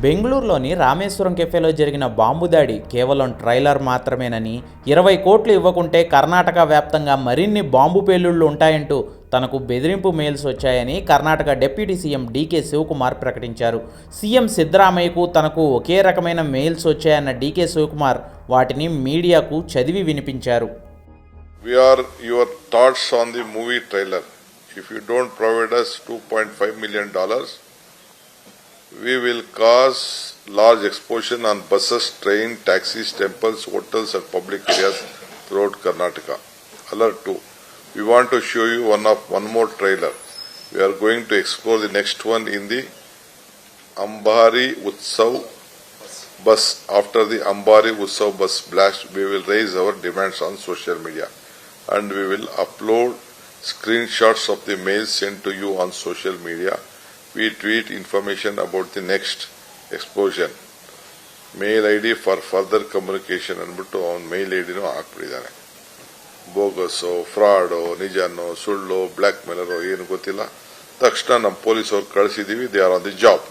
బెంగళూరులోని రామేశ్వరం కెఫేలో జరిగిన బాంబు దాడి కేవలం ట్రైలర్ మాత్రమేనని, 20 కోట్లు ఇవ్వకుంటే కర్ణాటక వ్యాప్తంగా మరిన్ని బాంబు పేలుళ్లు ఉంటాయంటూ తనకు బెదిరింపు మెయిల్స్ వచ్చాయని కర్ణాటక డిప్యూటీ సీఎం డీకే శివకుమార్ ప్రకటించారు. సీఎం సిద్ధరామయ్యకు తనకు ఒకే రకమైన మెయిల్స్ వచ్చాయన్న డీకే శివకుమార్ వాటిని మీడియాకు చదివి వినిపించారు. We are your thoughts on the movie trailer. If you don't provide us $2.5 million, we will cause large explosion on buses, trains, taxis, temples, hotels and public areas throughout Karnataka. Alert 2. We want to show you one more trailer. We are going to explore the next one in the Ambari Utsav bus. After the Ambari Utsav bus blast, we will raise our demands on social media and we will upload screenshots of the mails sent to you on social media. We tweet information about the next explosion. Mail ID for further communication ಅಂದ್ಬಿಟ್ಟು ಅವನ ಮೇಲ್ ಐಡಿನೂ ಹಾಕ್ಬಿಟ್ಟಿದ್ದಾನೆ. ಬೋಗಸ್ಸೋ, ಫ್ರಾಡೋ, ನಿಜನೋ, ಸುಳ್ಳು, black ಮೇಲರೋ ಏನು ಗೊತ್ತಿಲ್ಲ. ತಕ್ಷಣ ನಮ್ಮ ಪೊಲೀಸವ್ರು ಕಳಿಸಿದ್ದೀವಿ. They are on the job.